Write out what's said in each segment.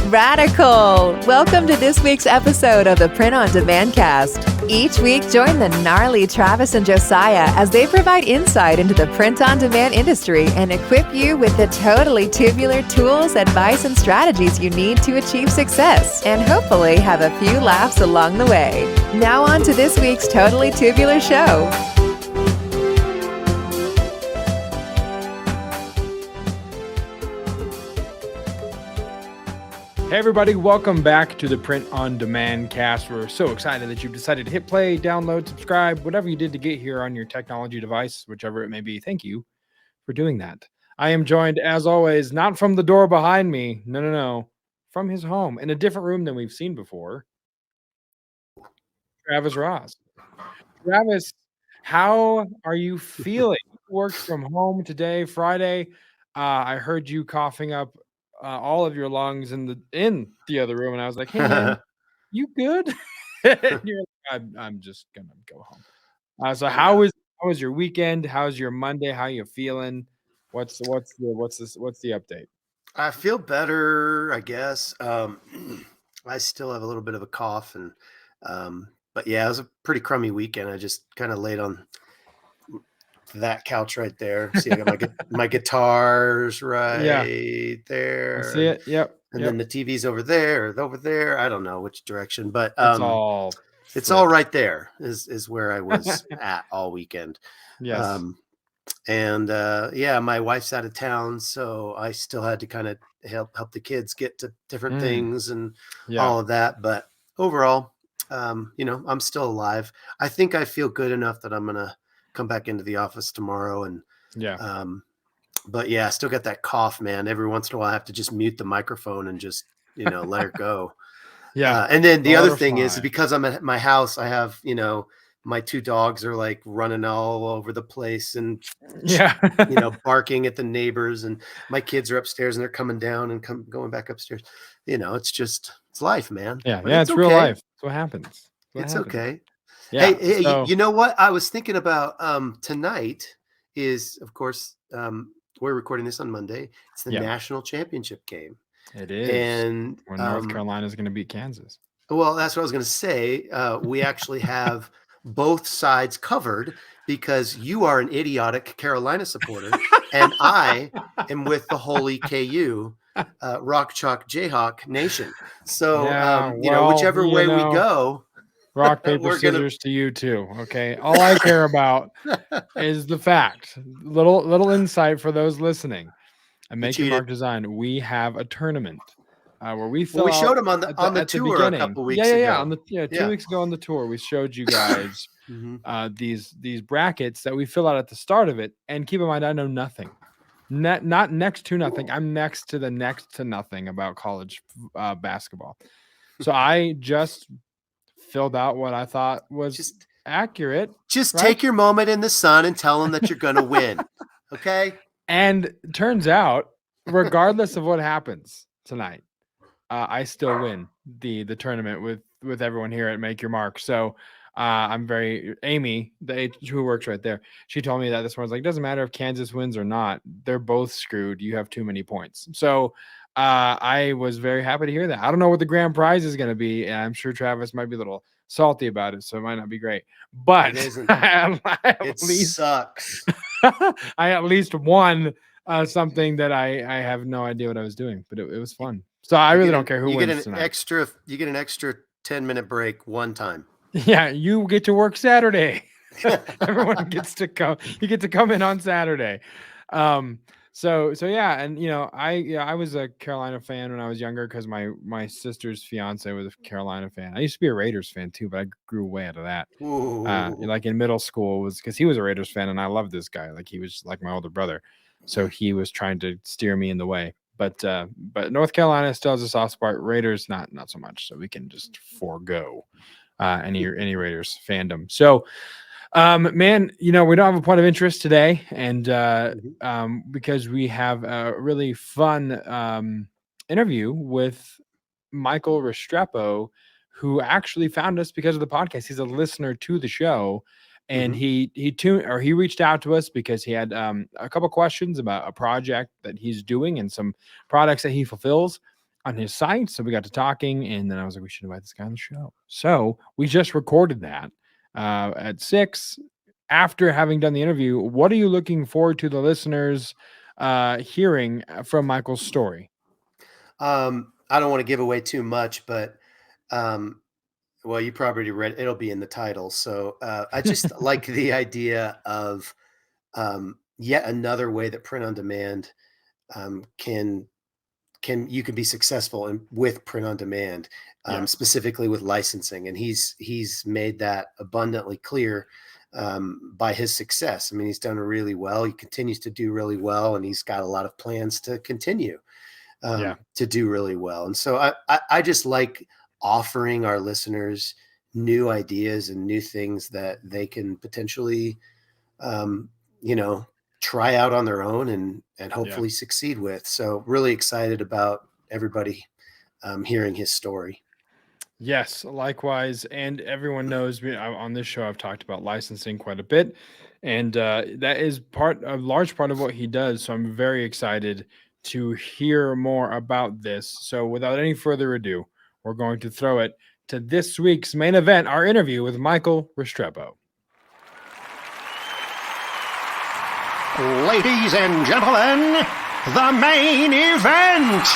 Radical! Welcome to this week's episode of the Print on Demand cast. Each week, join the gnarly Travis and Josiah as they provide insight into the print on demand industry and equip you with the totally tubular tools, advice, and strategies you need to achieve success and hopefully have a few laughs along the way. Now on to this week's Totally Tubular show. Hey everybody, welcome back to the Print on Demand cast. We're so excited that you've decided to hit play, download, subscribe, whatever you did to get here on your technology device, whichever it may be. Thank you for doing that. I am joined, as always, not from the door behind me. No. From his home in a different room than we've seen before. Travis Ross. Travis, how are you feeling? You worked from home today, Friday. I heard you coughing up all of your lungs in the other room, and I was like, "Hey man, you good?" And you're like, I'm just gonna go home. So how was your weekend? How's your Monday? How you feeling? What's the update? I feel better, I guess. I still have a little bit of a cough, and but yeah, it was a pretty crummy weekend. I just kind of laid on that couch right there. See, I got my guitars right there. I see it. Yep. And then the TV's over there or over there. I don't know which direction, but it's all right there is where I was at all weekend. Yes. Yeah, my wife's out of town, so I still had to kind of help the kids get to different things and all of that. But overall, I'm still alive. I think I feel good enough that I'm gonna come back into the office tomorrow. And but yeah, I still got that cough, man. Every once in a while I have to just mute the microphone and just let her go. And then the other thing is, because I'm at my house, I have my two dogs are like running all over the place and barking at the neighbors, and my kids are upstairs and they're coming down and going back upstairs. It's life, man. It's real life. That's what happens. Okay. Yeah. Hey, you know what I was thinking about tonight is, of course, we're recording this on Monday. It's the national championship game. It is. And when North Carolina is going to beat Kansas. Well, that's what I was going to say. We actually have both sides covered because you are an idiotic Carolina supporter and I am with the holy KU, Rock Chalk Jayhawk Nation. So, whichever way we go. Rock, paper, scissors to you too. Okay. All I care about is the fact. Little insight for those listening. And Make Your Mark Design. We have a tournament where we showed them on the tour a couple weeks ago. 2 weeks ago on the tour, we showed you guys these brackets that we fill out at the start of it. And keep in mind, I know nothing. Not next to nothing. I'm next to nothing about college basketball. So I just filled out what I thought was just accurate. Just take your moment in the sun and tell them that you're going to win. Okay. And turns out, regardless of what happens tonight, I still win the tournament with everyone here at Make Your Mark. So I'm very Amy, who works right there. She told me that this morning, like, it doesn't matter if Kansas wins or not. They're both screwed. You have too many points. So I was very happy to hear that. I don't know what the grand prize is going to be, and I'm sure Travis might be a little salty about it, so it might not be great. But it sucks. I at least won something that I have no idea what I was doing, but it was fun. So I really don't care who wins tonight. You get an extra 10-minute break one time. Yeah, you get to work Saturday. Everyone gets to come. You get to come in on Saturday. So yeah, and I was a Carolina fan when I was younger because my sister's fiance was a Carolina fan. I used to be a Raiders fan too, but I grew way out of that. Like in middle school was because he was a Raiders fan and I loved this guy. Like he was like my older brother, so he was trying to steer me in the way. But North Carolina still has a soft spot. Raiders not so much. So we can just forego any Raiders fandom. So. Man, we don't have a point of interest today, and because we have a really fun interview with Michael Restrepo, who actually found us because of the podcast. He's a listener to the show, and he reached out to us because he had a couple questions about a project that he's doing and some products that he fulfills. on his site. So we got to talking, and then I was like, we should invite this guy on the show. So we just recorded that at 6. After having done the interview, what are you looking forward to the listeners hearing from Michael's story? I don't want to give away too much, but well, you probably read it'll be in the title. So I just like the idea of yet another way that print on demand can you can be successful with print on demand, specifically with licensing, and he's made that abundantly clear by his success. I mean, he's done really well. He continues to do really well, and he's got a lot of plans to continue to do really well. And so I just like offering our listeners new ideas and new things that they can potentially, try out on their own and hopefully succeed with. So really excited about everybody hearing his story. Yes, likewise. And everyone knows on this show, I've talked about licensing quite a bit. And that is a large part of what he does. So I'm very excited to hear more about this. So without any further ado, we're going to throw it to this week's main event, our interview with Michael Restrepo. Ladies and gentlemen, the main event.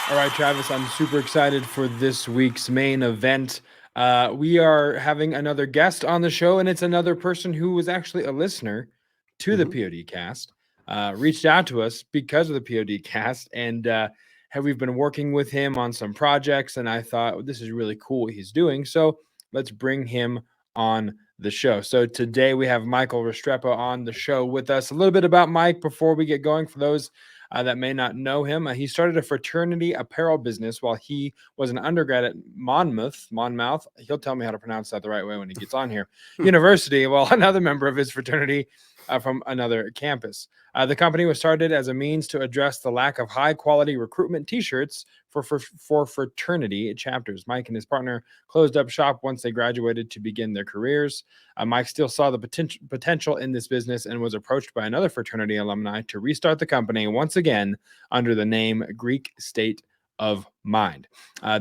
All right, Travis, I'm super excited for this week's main event. We are having another guest on the show, and it's another person who was actually a listener to the POD cast, reached out to us because of the POD cast, and we've been working with him on some projects, and I thought this is really cool what he's doing, so let's bring him on the show. So today we have Michael Restrepo on the show with us. A little bit about Mike before we get going for those that may not know him. He started a fraternity apparel business while he was an undergrad at Monmouth. He'll tell me how to pronounce that the right way when he gets on here. University, while another member of his fraternity from another campus. The company was started as a means to address the lack of high-quality recruitment T-shirts for fraternity chapters. Mike and his partner closed up shop once they graduated to begin their careers. Mike still saw the potential in this business and was approached by another fraternity alumni to restart the company once again under the name Greek State of Mind.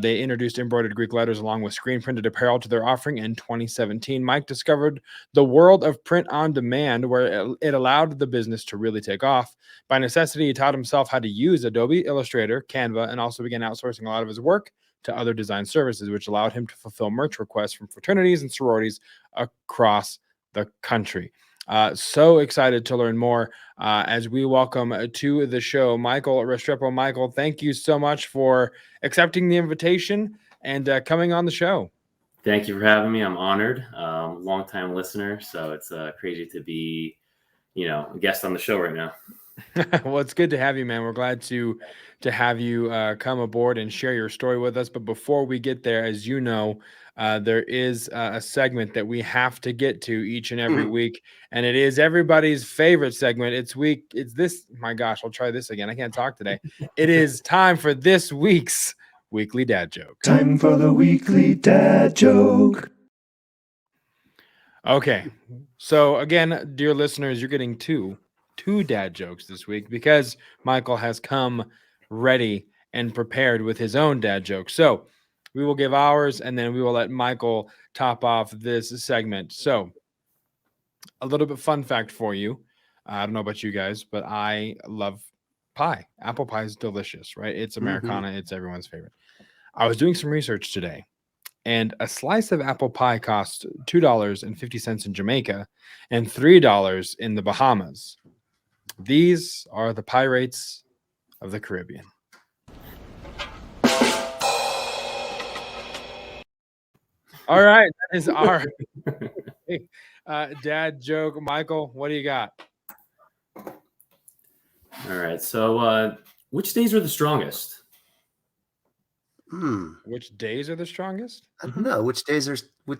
They introduced embroidered Greek letters along with screen printed apparel to their offering in 2017. Mike discovered the world of print on demand, where it allowed the business to really take off. By necessity, he taught himself how to use Adobe Illustrator, Canva, and also began outsourcing a lot of his work to other design services, which allowed him to fulfill merch requests from fraternities and sororities across the country. So excited to learn more as we welcome to the show Michael Restrepo. Michael, thank you so much for accepting the invitation and coming on the show. Thank you for having me. I'm honored. Long-time listener, so it's crazy to be, a guest on the show right now. Well, it's good to have you, man. We're glad to have you come aboard and share your story with us. But before we get there, as you know, there is a segment that we have to get to each and every week, and it is everybody's favorite segment. My gosh, I'll try this again. I can't talk today. It is time for this week's weekly dad joke. Time for the weekly dad joke. Okay, so again, dear listeners, you're getting two dad jokes this week because Michael has come ready and prepared with his own dad joke. So we will give ours, and then we will let Michael top off this segment. So a little bit fun fact for you. I don't know about you guys, but I love pie. Apple pie is delicious, right? It's Americana. It's everyone's favorite. I was doing some research today, and a slice of apple pie costs $2.50 in Jamaica and $3 in the Bahamas. These are the pirates of the Caribbean. All right, that is our dad joke. Michael, what do you got? All right, so which days are the strongest? Which days are the strongest? I don't know. Which days are the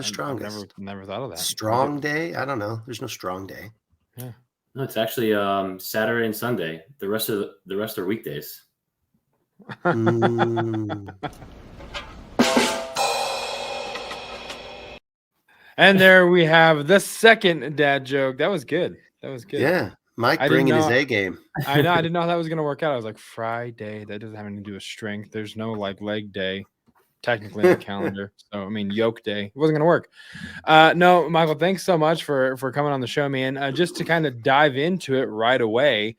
strongest? I've never thought of that. Strong day? I don't know. There's no strong day. Yeah. No, it's actually Saturday and Sunday. The rest are weekdays. And there we have the second dad joke. That was good. Yeah. Mike I didn't bringing his know- A game. I know. I didn't know how that was going to work out. I was like, Friday. That doesn't have anything to do with strength. There's no like leg day technically in the calendar. So, I mean, yoke day. It wasn't going to work. No, Michael, thanks so much for coming on the show, man. Just to kind of dive into it right away,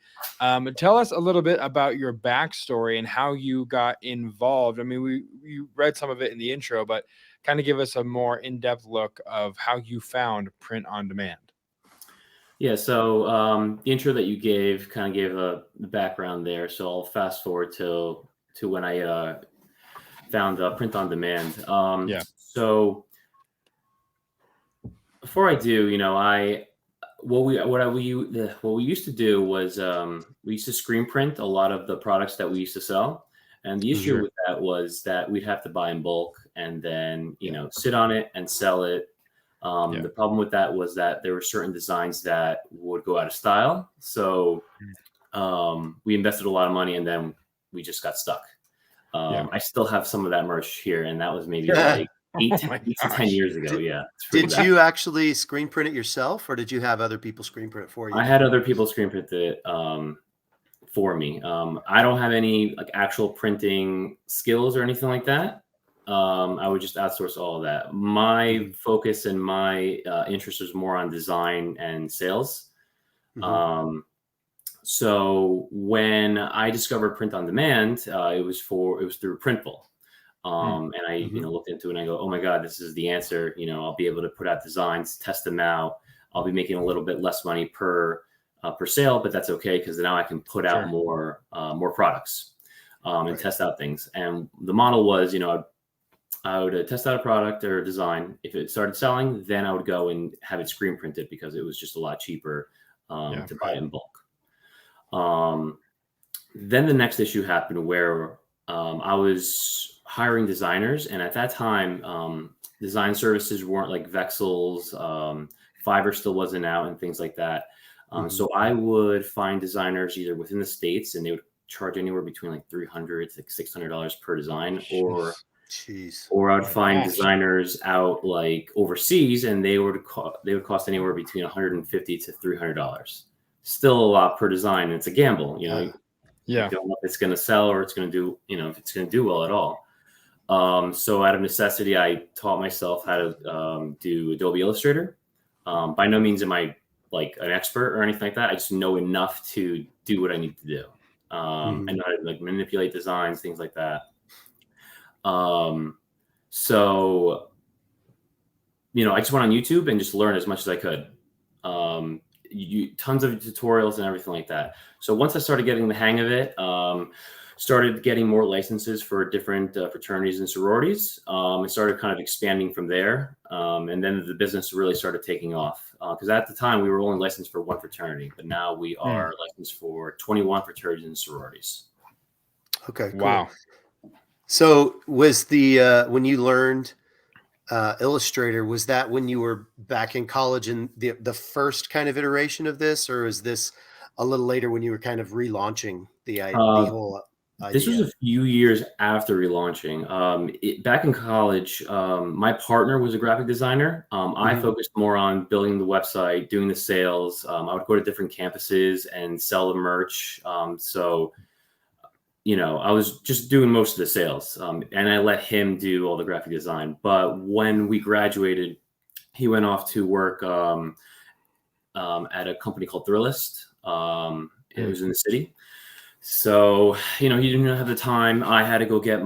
tell us a little bit about your backstory and how you got involved. I mean, you read some of it in the intro, but kind of give us a more in-depth look of how you found print on demand. Yeah, so the intro that you gave kind of gave the background there. So I'll fast forward to when I found print on demand. So before I do, what we used to do was we used to screen print a lot of the products that we used to sell, and the issue with that was that we'd have to buy in bulk and then sit on it and sell it. The problem with that was that there were certain designs that would go out of style. So we invested a lot of money and then we just got stuck. I still have some of that merch here, and that was maybe like 8 to 10 years ago. Did you actually screen print it yourself, or did you have other people screen print it for you? I had other people screen print it for me. I don't have any like actual printing skills or anything like that. I would just outsource all of that. My focus and my interest was more on design and sales. So when I discovered print on demand, it was through Printful. And I looked into it and I go, oh my God, this is the answer. I'll be able to put out designs, test them out. I'll be making a little bit less money per sale, but that's okay because now I can put out more products and test out things. And the model was, I would test out a product or a design. If it started selling, then I would go and have it screen printed because it was just a lot cheaper to buy in bulk. Then the next issue happened where I was hiring designers, and at that time, design services weren't like Vexels, Fiverr still wasn't out, and things like that. So I would find designers either within the States, and they would charge anywhere between like $300 to $600 per design, or I would find designers out like overseas, and they would cost anywhere between $150 to $300. Still a lot per design, and it's a gamble. You don't know if it's going to sell or it's going to do, if it's going to do well at all. So out of necessity, I taught myself how to do Adobe Illustrator. By no means am I like an expert or anything like that. I just know enough to do what I need to do. I know how to like manipulate designs, things like that. So, I just went on YouTube and just learned as much as I could. Tons of tutorials and everything like that. So once I started getting the hang of it, started getting more licenses for different fraternities and sororities, and started kind of expanding from there. And then the business really started taking off because at the time we were only licensed for one fraternity, but now we are licensed for 21 fraternities and sororities. Okay. Cool. Wow. So was the when you learned Illustrator, was that when you were back in college and the first kind of iteration of this, or is this a little later when you were kind of relaunching the whole idea? This was a few years after relaunching. Back in college, my partner was a graphic designer. I focused more on building the website, doing the sales. I would go to different campuses and sell the merch. I was just doing most of the sales, and I let him do all the graphic design. But when we graduated, he went off to work at a company called Thrillist. It was in the city. So, he didn't have the time. I had to go get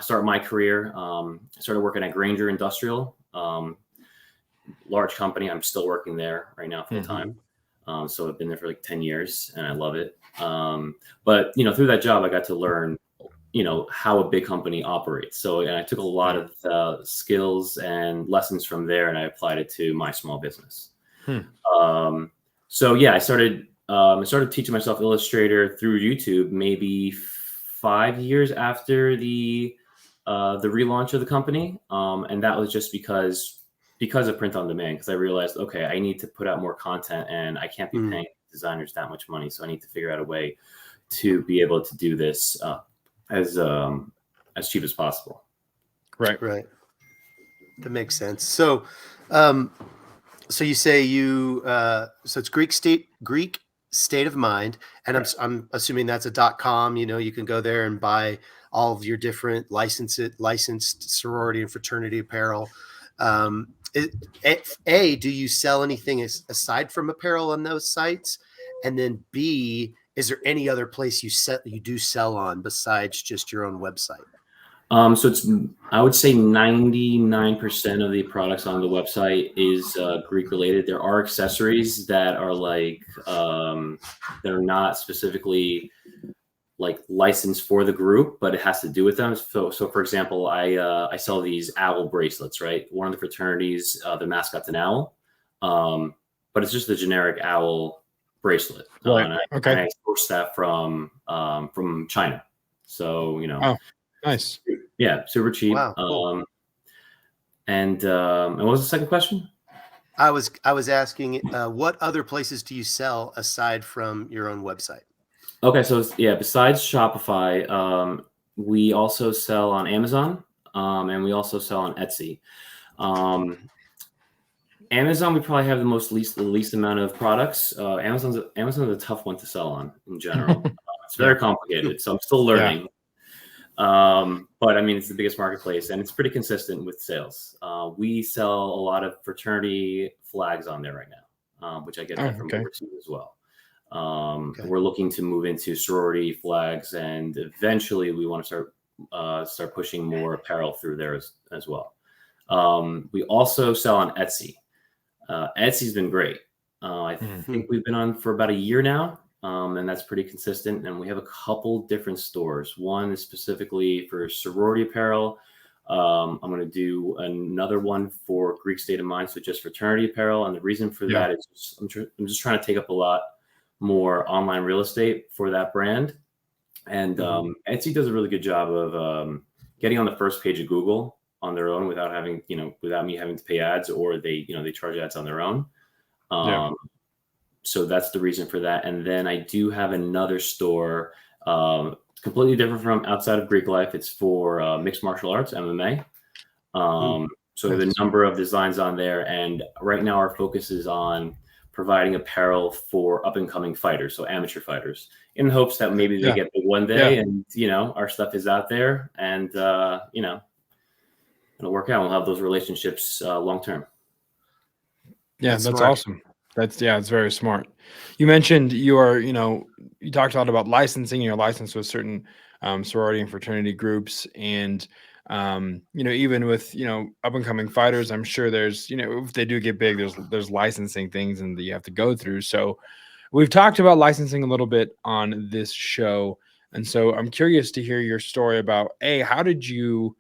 start my career. I started working at Granger Industrial, large company. I'm still working there right now full time. So I've been there for like 10 years and I love it. But through that job, I got to learn, how a big company operates. And I took a lot of skills and lessons from there and I applied it to my small business. I started teaching myself Illustrator through YouTube, maybe 5 years after the relaunch of the company. And that was just because of print on demand, because I realized, okay, I need to put out more content and I can't be paying designers that much money. So I need to figure out a way to be able to do this as cheap as possible. Right. That makes sense. So, so you say so it's Greek State of Mind, and I'm assuming that's a .com. You can go there and buy all of your different licensed sorority and fraternity apparel. Do you sell anything aside from apparel on those sites? And then B, is there any other place you do sell on besides just your own website? So I would say 99% of the products on the website is Greek related. There are accessories that are like, they're not specifically like licensed for the group, but it has to do with them. So for example, I sell these owl bracelets, right? One of the fraternities, the mascot's an owl, but it's just a generic owl bracelet. Right. And I source that from China. So, Oh, nice. Yeah, super cheap. Wow, cool. And what was the second question? I was asking, what other places do you sell aside from your own website? Okay, so besides Shopify, we also sell on Amazon, and we also sell on Etsy. Amazon, we probably have the least amount of products. Amazon's a tough one to sell on in general. It's very complicated, so I'm still learning. But I mean, it's the biggest marketplace, and it's pretty consistent with sales. We sell a lot of fraternity flags on there right now, which I get that from overseas as well. We're looking to move into sorority flags, and eventually we want to start pushing more apparel through there as well. We also sell on Etsy. Etsy's been great. I think we've been on for about a year now. And that's pretty consistent. And we have a couple different stores. One is specifically for sorority apparel. I'm going to do another one for Greek State of Mind, so just fraternity apparel. And the reason for that is I'm just trying to take up a lot more online real estate for that brand. And Etsy does a really good job of getting on the first page of Google on their own without me having to pay ads, or they charge ads on their own. So that's the reason for that. And then I do have another store, completely different from outside of Greek life. It's for mixed martial arts, MMA. So we have a number of designs on there. And right now our focus is on providing apparel for up and coming fighters, so amateur fighters, in hopes that maybe they get big one day and, our stuff is out there and, it'll work out. We'll have those relationships long term. Yeah, that's awesome. It's very smart. You mentioned you talked a lot about licensing. You're licensed with certain sorority and fraternity groups, and even with up and coming fighters, I'm sure there's if they do get big, there's licensing things and that you have to go through. So we've talked about licensing a little bit on this show, and so I'm curious to hear your story about how did you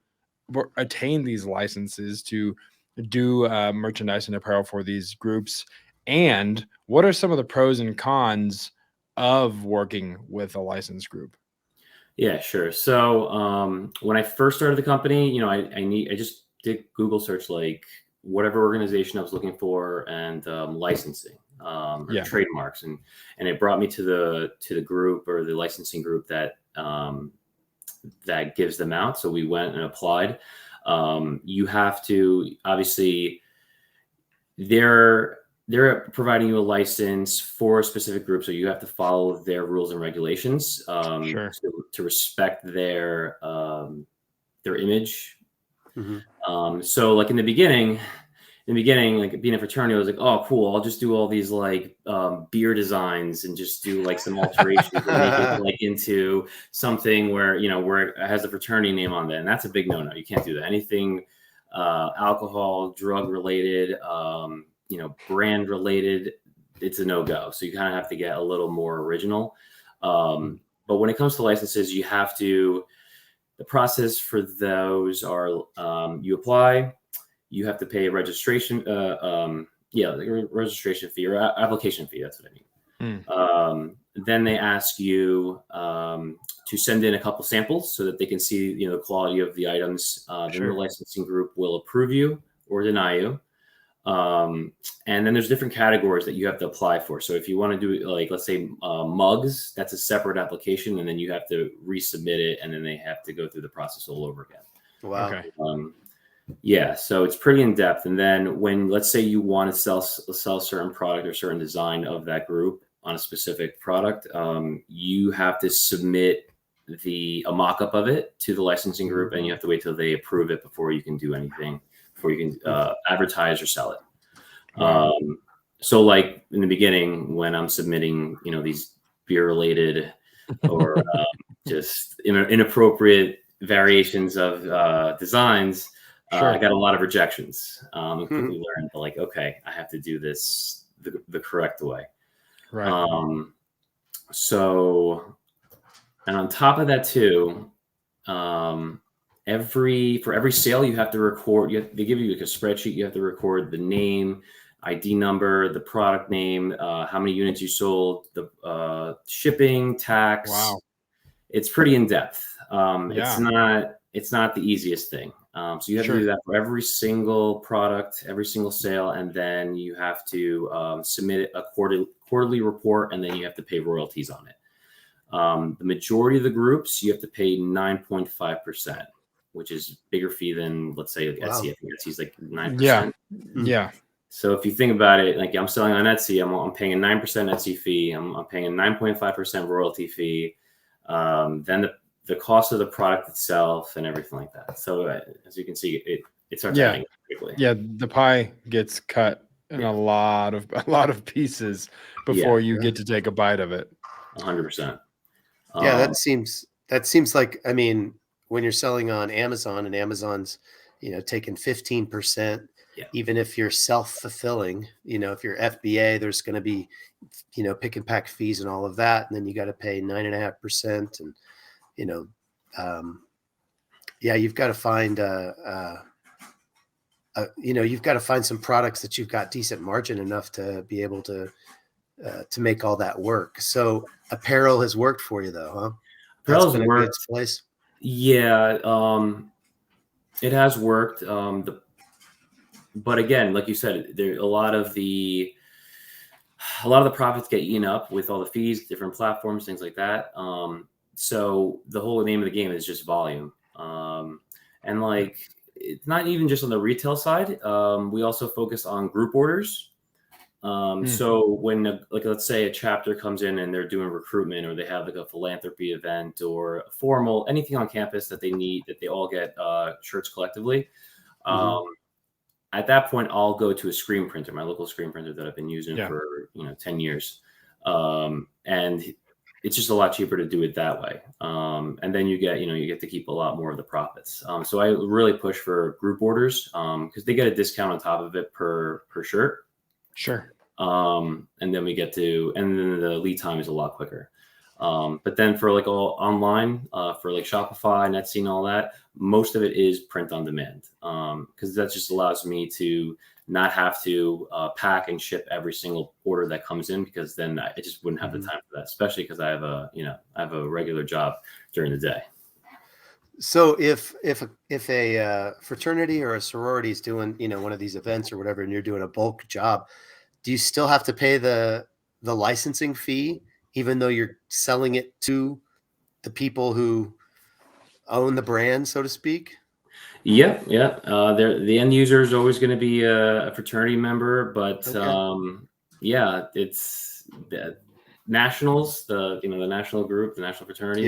attain these licenses to do merchandise and apparel for these groups? And what are some of the pros and cons of working with a licensed group? Yeah, sure. So when I first started the company, I just did Google search, like whatever organization I was looking for, and licensing or trademarks, and it brought me to the group or the licensing group that gives them out. So we went and applied. You have to, obviously, they're providing you a license for a specific group, so you have to follow their rules and regulations to respect their image. So like in the beginning, like being a fraternity, I was like, oh, cool, I'll just do all these like beer designs and just do like some alterations and make it like into something where it has a fraternity name on it, and that's a big no-no. You can't do that. Anything alcohol, drug related, brand related, it's a no-go. So you kind of have to get a little more original. But when it comes to licenses, the process for those are, you apply, you have to pay a registration, registration fee or application fee. That's what I mean. Then they ask you to send in a couple samples so that they can see, the quality of the items. Then the licensing group will approve you or deny you. And then there's different categories that you have to apply for. So if you want to do like, let's say mugs, that's a separate application, and then you have to resubmit it, and then they have to go through the process all over again. Wow. Okay. So it's pretty in depth. And then when, let's say you want to sell a certain product or certain design of that group, on a specific product, you have to submit a mock-up of it to the licensing group, and you have to wait till they approve it before you can do anything, before you can advertise or sell it. Wow. So like in the beginning, when I'm submitting, these beer-related or just inappropriate variations of designs, Sure. I got a lot of rejections. And quickly learned, like, okay, I have to do this the correct way. Right. So, and on top of that too, for every sale you have to record. They give you like a spreadsheet. You have to record the name, ID number, the product name, how many units you sold, the shipping, tax. Wow. It's pretty in depth. Yeah. It's not the easiest thing. So you have to do that for every single product, every single sale, and then you have to submit a quarterly report, and then you have to pay royalties on it. The majority of the groups, you have to pay 9.5%, which is bigger fee than, let's say, Etsy. I think Etsy's like 9%. Yeah. So if you think about it, like I'm selling on Etsy, I'm paying a 9% Etsy fee. I'm paying a 9.5% royalty fee. Then the cost of the product itself and everything like that. So as you can see, it starts adding quickly. Yeah, the pie gets cut in a lot of pieces before you get to take a bite of it. 100%. Yeah, that seems like, I mean, when you're selling on Amazon and Amazon's, taking 15%, even if you're self-fulfilling, if you're FBA, there's going to be, pick and pack fees and all of that. And then you got to pay 9.5%. And, you've got to find, you've got to find some products that you've got decent margin enough to be able to make all that work. So apparel has worked for you though, huh? Apparel has worked. Place. Yeah. It has worked. But again, like you said, there a lot of the profits get eaten up with all the fees, different platforms, things like that. So the whole name of the game is just volume. And like, it's not even just on the retail side. We also focus on group orders. So when let's say a chapter comes in and they're doing recruitment, or they have like a philanthropy event or a formal, anything on campus that they need, that they all get shirts collectively. At that point, I'll go to a screen printer, my local screen printer that I've been using for 10 years. And it's just a lot cheaper to do it that way. And then you get to keep a lot more of the profits. So I really push for group orders because they get a discount on top of it per shirt. Sure. And then and then the lead time is a lot quicker. But then for like all online, for like Shopify, Etsy and all that, most of it is print on demand. Because that just allows me to not have to pack and ship every single order that comes in, because then I just wouldn't have the time for that, especially because I have a regular job during the day. So if a fraternity or a sorority is doing, one of these events or whatever, and you're doing a bulk job, do you still have to pay the licensing fee, even though you're selling it to the people who own the brand, so to speak? Yeah. The end user is always going to be a fraternity member, but it's the nationals, the national group, the national fraternity.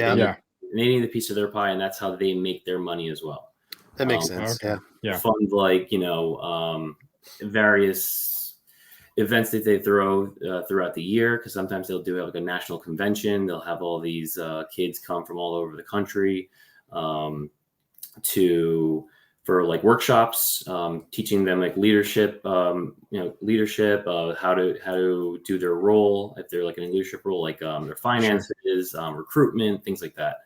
They need a piece of their pie, and that's how they make their money as well. That makes sense. Yeah. Fund various events that they throw throughout the year, because sometimes they'll do like a national convention. They'll have all these kids come from all over the country for like workshops, teaching them like leadership, how to do their role if they're like in a leadership role, like their finances, recruitment, things like that.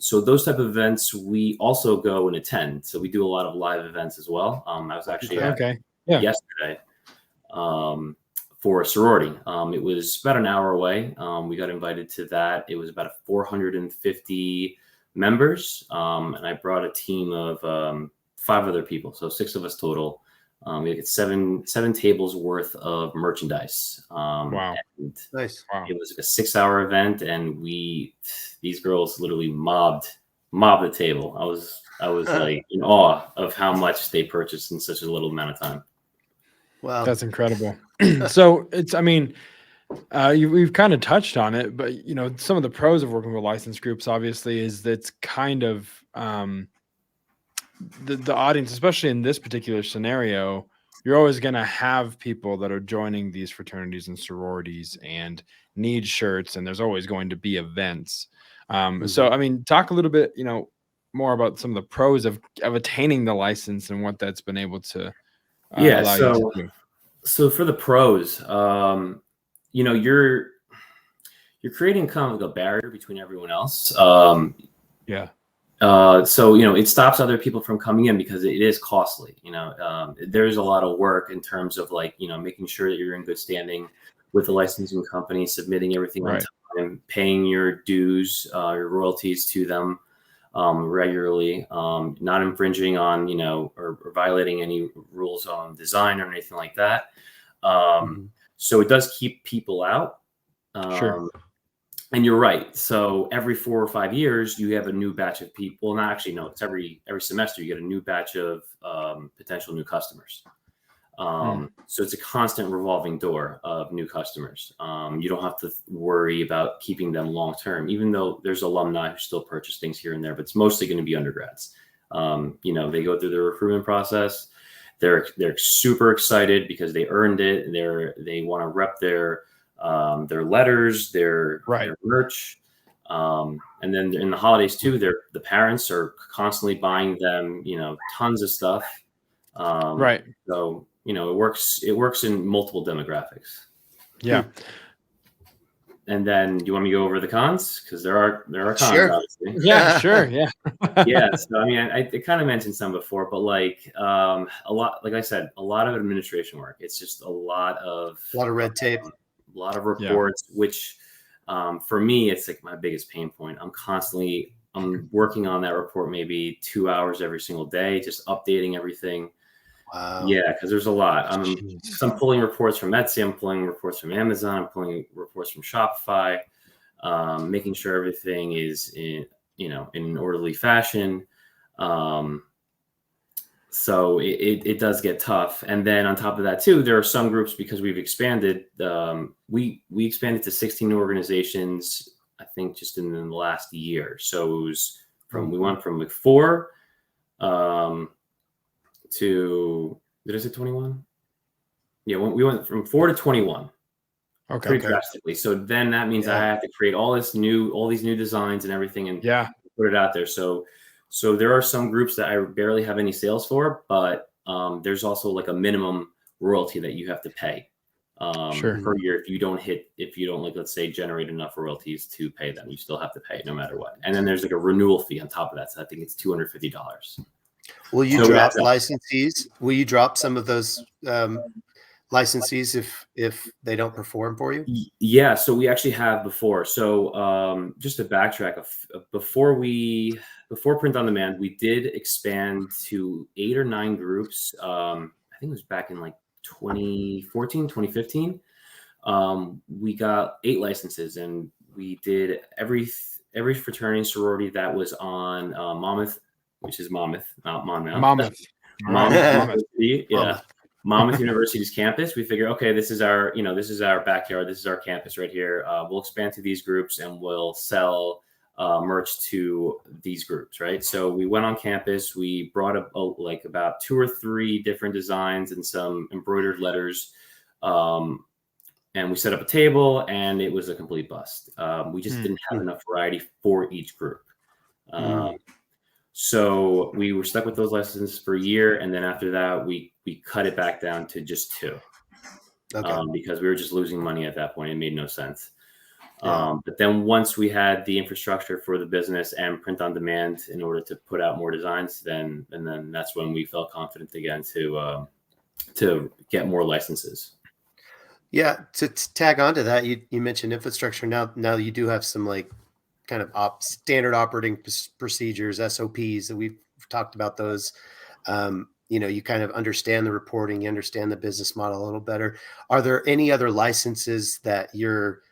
So those type of events we also go and attend. So we do a lot of live events as well. I was actually yesterday for a sorority. It was about an hour away. We got invited to that. It was about 450 members, and I brought a team of 5 other people, so 6 of us total. We had 7 tables worth of merchandise. Wow. Nice. Wow. It was like a 6-hour event, and these girls literally mobbed the table. I was like in awe of how much they purchased in such a little amount of time. Wow. That's incredible. So We've kind of touched on it, but some of the pros of working with license groups, obviously, is that's kind of the audience, especially in this particular scenario. You're always going to have people that are joining these fraternities and sororities and need shirts, and there's always going to be events. So, I mean, talk a little bit, more about some of the pros of attaining the license and what that's been able to allow you to do. So for the pros, you're creating kind of like a barrier between everyone else. So it stops other people from coming in because it is costly. There's a lot of work in terms of making sure that you're in good standing with the licensing company, submitting everything on time, paying your dues, your royalties to them regularly, not infringing on or violating any rules on design or anything like that. So it does keep people out. Sure. And you're right. So every 4 or 5 years, you have a new batch of people. Not actually, no, it's every semester you get a new batch of potential new customers. So it's a constant revolving door of new customers. You don't have to worry about keeping them long term, even though there's alumni who still purchase things here and there, but it's mostly going to be undergrads. They go through the recruitment process. They're super excited because they earned it. They want to rep their letters, their merch. And then in the holidays too, the parents are constantly buying them, tons of stuff. So, it works in multiple demographics. Yeah. And then do you want me to go over the cons? Because there are cons, obviously. Yeah, sure. Yeah. Yeah. So, I mean, I kind of mentioned some before, but a lot, like I said, a lot of administration work. It's just a lot of red tape. A lot of reports, which for me, it's like my biggest pain point. I'm working on that report maybe 2 hours every single day, just updating everything. Wow. Yeah, because there's a lot. I'm pulling reports from Etsy, I'm pulling reports from Amazon, I'm pulling reports from Shopify, making sure everything is in an orderly fashion. So it does get tough. And then on top of that too, there are some groups, because we've expanded, we expanded to 16 organizations, I think just in the last year. So it was we went from 4 to, did I say 21? Yeah, we went from 4 to 21. Okay. Pretty drastically. So then that means I have to create all these new designs and everything and put it out there. So there are some groups that I barely have any sales for, but there's also like a minimum royalty that you have to pay per year. If you don't let's say generate enough royalties to pay them, you still have to pay no matter what. And then there's like a renewal fee on top of that. So I think it's $250. Will you drop licensees? Will you drop some of those licensees if they don't perform for you? Yeah, so we actually have before. So just to backtrack, before Print on Demand, we did expand to 8 or 9 groups. I think it was back in like 2014, 2015. We got 8 licenses, and we did every fraternity and sorority that was on Monmouth, which is Monmouth, not Monmouth. Monmouth. Yeah. Monmouth University's campus. We figured, okay, this is our backyard. This is our campus right here. We'll expand to these groups and we'll sell merch to these groups, right? So we went on campus. We brought up about 2 or 3 different designs and some embroidered letters, and we set up a table, and it was a complete bust. We just didn't have enough variety for each group. So we were stuck with those licenses for a year, and then after that, we cut it back down to just 2, because we were just losing money at that point. It made no sense. But then once we had the infrastructure for the business and Print on Demand in order to put out more designs, then that's when we felt confident again to get more licenses. Yeah, to tag on to that, you mentioned infrastructure. Now you do have some kind of standard operating procedures, SOPs, that we've talked about those. You kind of understand the reporting, you understand the business model a little better. Are there any other licenses that you're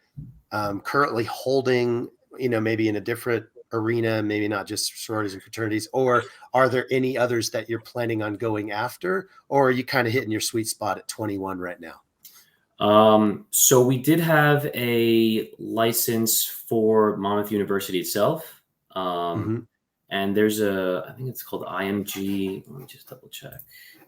currently holding, maybe in a different arena, maybe not just sororities and fraternities, or are there any others that you're planning on going after, or are you kind of hitting your sweet spot at 21 right now? So we did have a license for Monmouth University itself. And there's I think it's called IMG. Let me just double check.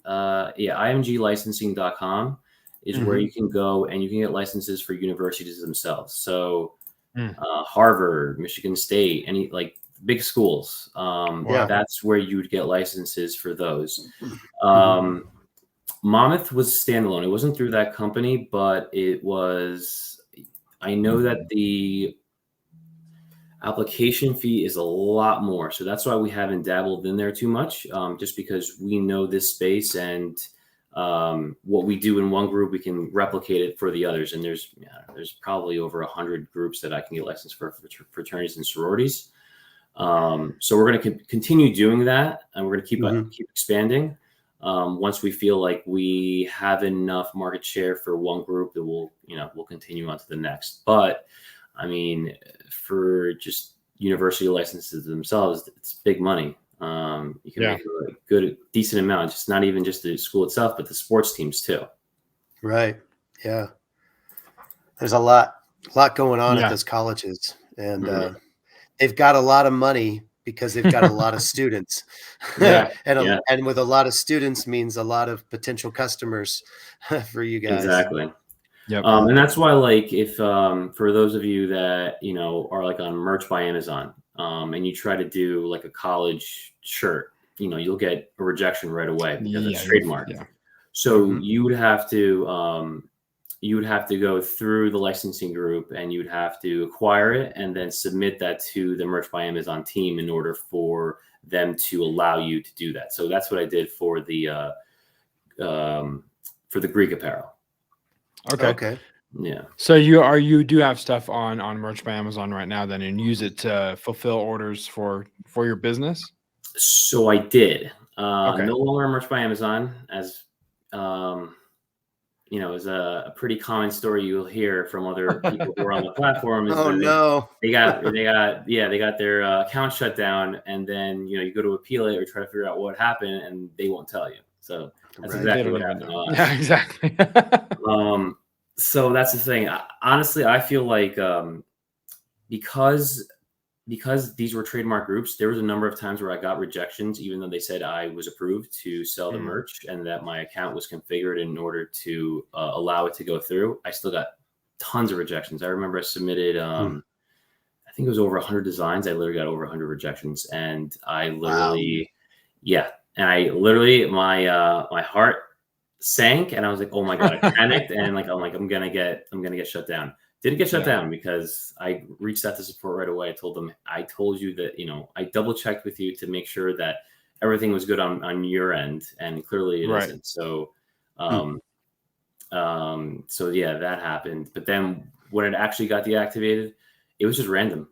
IMGlicensing.com is where you can go and you can get licenses for universities themselves. So Harvard, Michigan State, any like big schools. That's where you would get licenses for those. Monmouth was standalone. It wasn't through that company, but it was. I know that the application fee is a lot more, so that's why we haven't dabbled in there too much. Just because we know this space and what we do in one group, we can replicate it for the others. And there's probably over 100 groups that I can get licensed for fraternities and sororities. So we're going to continue doing that, and we're going to keep expanding. Once we feel like we have enough market share for one group, that we'll continue on to the next. But I mean, for just university licenses themselves, it's big money. You can make a decent amount, just not even just the school itself, but the sports teams too. Right. Yeah. There's a lot going on at those colleges, and they've got a lot of money because they've got a lot of students. And with a lot of students means a lot of potential customers for you guys. Exactly. Yep. And that's why, like, if for those of you that are like on Merch by Amazon, and you try to do like a college shirt, you'll get a rejection right away because it's trademarked. So you would have to go through the licensing group, and you'd have to acquire it and then submit that to the Merch by Amazon team in order for them to allow you to do that. So that's what I did for the Greek apparel. Okay. Yeah. So you do have stuff on Merch by Amazon right now then, and use it to fulfill orders for your business? So I did. No longer on Merch by Amazon, as is a pretty common story you'll hear from other people who are on the platform. They got their account shut down, and then you go to appeal it or try to figure out what happened, and they won't tell you. So that's exactly what happened to us. Yeah, exactly. So that's the thing. Honestly, I feel like because these were trademark groups, there was a number of times where I got rejections, even though they said I was approved to sell the merch and that my account was configured in order to allow it to go through. I still got tons of rejections. I remember I submitted, I think it was over 100 designs. I literally got over 100 rejections, and I literally, my heart sank, and I was like, oh my God, I panicked, and I'm gonna get shut down. Didn't get shut down because I reached out to support right away. I told them, I told you that, I double checked with you to make sure that everything was good on your end, and clearly it isn't. So, that happened. But then when it actually got deactivated, it was just random.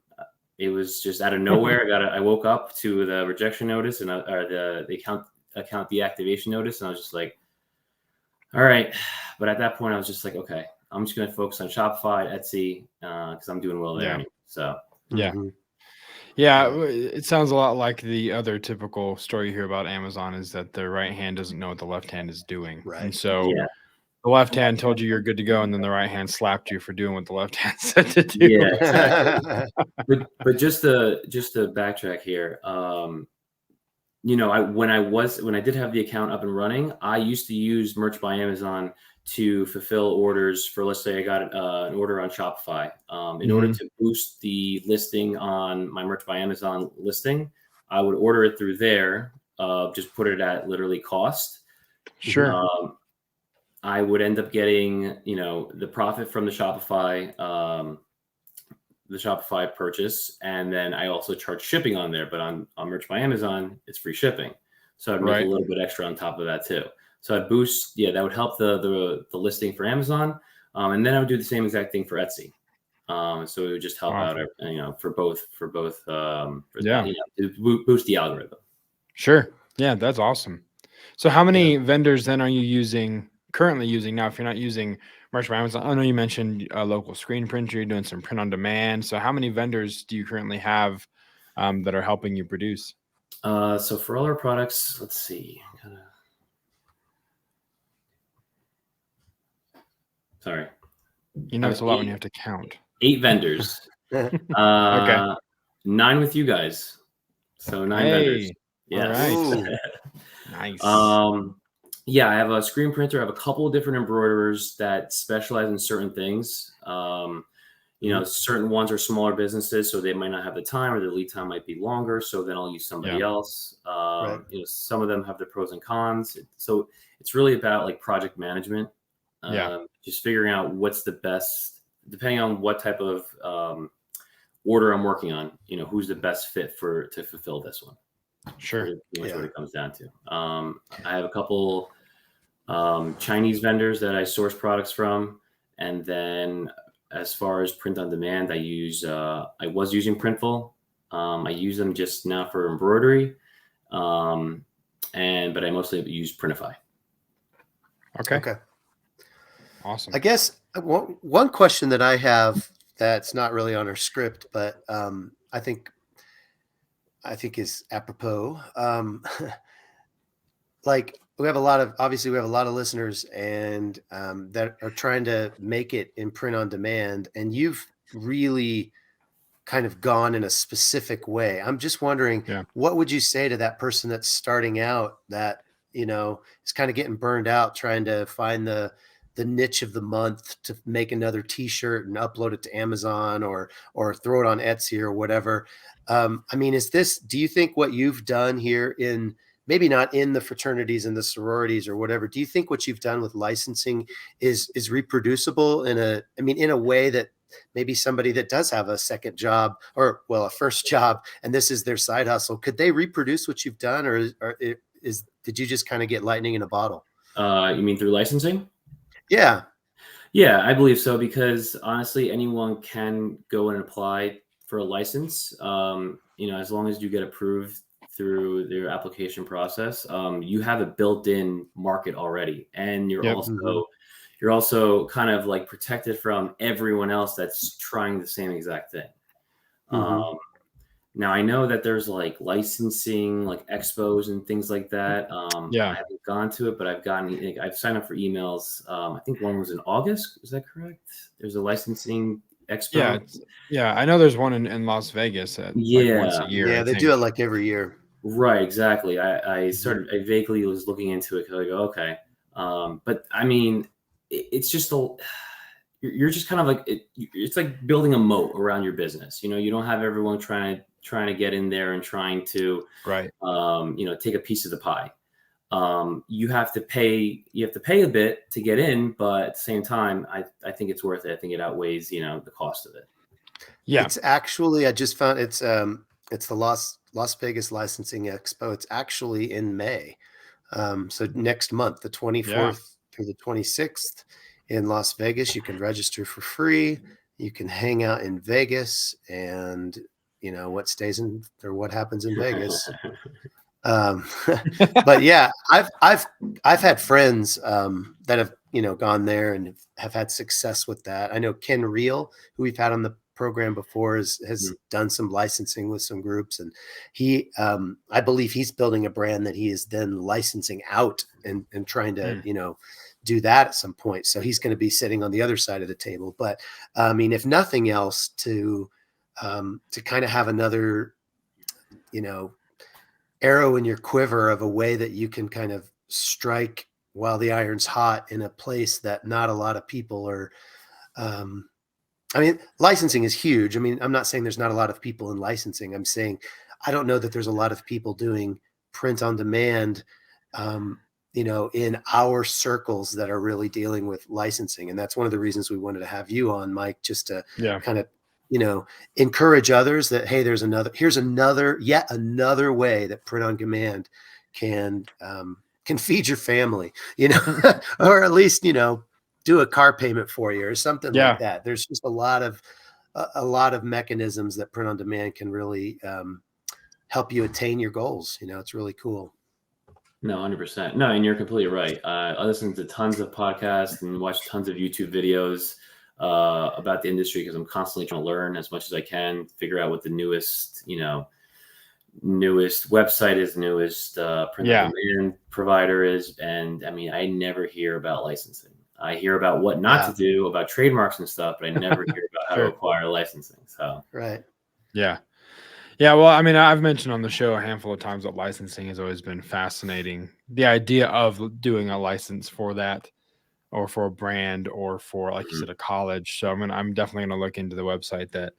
It was just out of nowhere. I woke up to the rejection notice or the account deactivation notice, and I was just like, all right. But at that point, I was just like, okay, I'm just going to focus on Shopify, Etsy, because I'm doing well there. Anyway, so it sounds a lot like the other typical story you hear about Amazon, is that the right hand doesn't know what the left hand is doing. Right. And so the left hand told you you're good to go, and then the right hand slapped you for doing what the left hand said to do. Yeah, exactly. but just to backtrack here, when I did have the account up and running, I used to use Merch by Amazon to fulfill orders for, let's say I got an order on Shopify. In order to boost the listing on my Merch by Amazon listing, I would order it through there, just put it at literally cost. Sure. I would end up getting, the profit from the Shopify purchase, and then I also charge shipping on there. But on Merch by Amazon, it's free shipping, so I'd make a little bit extra on top of that too. So I'd boost, that would help the listing for Amazon, and then I would do the same exact thing for Etsy. So it would just help out, for both, to boost the algorithm. Sure. Yeah, that's awesome. So how many vendors then are you currently using now? If you're not using Merch by Amazon, I know you mentioned a local screen printer, you're doing some print on demand. So how many vendors do you currently have that are helping you produce? So for all our products, let's see. Sorry. You know, it's a lot when you have to count. 8 vendors. Okay. 9 with you guys. So 9 vendors. Yes. All right. Nice. Yeah, I have a screen printer. I have a couple of different embroiderers that specialize in certain things. You know, certain ones are smaller businesses, so they might not have the time, or the lead time might be longer. So then I'll use somebody else. Right. You know, some of them have their pros and cons. So it's really about like project management. Just figuring out what's the best, depending on what type of order I'm working on. You know, who's the best fit to fulfill this one. Sure. Pretty much what it comes down to. I have a couple Chinese vendors that I source products from, and then as far as print on demand, I was using Printful. I use them just now for embroidery, but I mostly use Printify. Okay. Awesome. I guess one question that I have that's not really on our script, but I think is apropos. Like we have a lot of listeners and that are trying to make it in print on demand, and you've really kind of gone in a specific way. I'm just wondering, what would you say to that person that's starting out that, you know, is kind of getting burned out trying to find the niche of the month to make another t-shirt and upload it to Amazon or throw it on Etsy or whatever. I mean, do you think what you've done here in, maybe not in the fraternities and the sororities or whatever, do you think what you've done with licensing is reproducible in a way that maybe somebody that does have a second job or a first job, and this is their side hustle, could they reproduce what you've done, or did you just kind of get lightning in a bottle? You mean through licensing? Yeah, I believe so, because honestly, anyone can go and apply for a license. You know, as long as you get approved through their application process, you have a built-in market already, and you're also kind of like protected from everyone else that's trying the same exact thing. Now I know that there's like licensing, like expos and things like that. I haven't gone to it, but I've signed up for emails. I think one was in August. Is that correct? There's a licensing expo. Yeah. I know there's one in Las Vegas like once a year. Yeah, they do it like every year. Right. Exactly. I vaguely was looking into it because I go, okay. But I mean, it's just you're just kind of like, it's like building a moat around your business. You know, you don't have everyone trying to get in there and trying to, you know, take a piece of the pie. You have to pay a bit to get in, but at the same time, I think it's worth it. I think it outweighs, you know, the cost of it. Yeah. It's actually, I just found it's the Las Vegas Licensing Expo. It's actually in May. So next month, the 24th through the 26th in Las Vegas. You can register for free. You can hang out in Vegas, and you know what stays in or what happens in Vegas. But yeah, I've had friends that have, you know, gone there and have had success with that. I know Ken Reel, who we've had on the program before, has done some licensing with some groups, and he I believe he's building a brand that he is then licensing out and trying to you know, do that at some point. So he's going to be sitting on the other side of the table. But I mean, if nothing else, to kind of have another, you know, arrow in your quiver of a way that you can kind of strike while the iron's hot in a place that not a lot of people are. I mean, licensing is huge. I mean, I'm not saying there's not a lot of people in licensing. I'm saying I don't know that there's a lot of people doing print on demand, you know, in our circles that are really dealing with licensing. And that's one of the reasons we wanted to have you on, Mike, just to kind of, you know, encourage others that, hey, here's yet another way that print on demand can feed your family, you know, or at least, you know, do a car payment for you or something like that. There's just a lot of mechanisms that print on demand can really help you attain your goals. You know, it's really cool. No, 100%. No, and you're completely right. I listen to tons of podcasts and watch tons of YouTube videos about the industry because I'm constantly trying to learn as much as I can, figure out what the newest website is, newest print on demand provider is. And I mean, I never hear about licensing. I hear about what not to do about trademarks and stuff, but I never hear about how to acquire licensing. So right. Yeah. Yeah, well, I mean, I've mentioned on the show a handful of times that licensing has always been fascinating. The idea of doing a license for that, or for a brand, or for, like you said, a college. So I'm definitely gonna look into the website that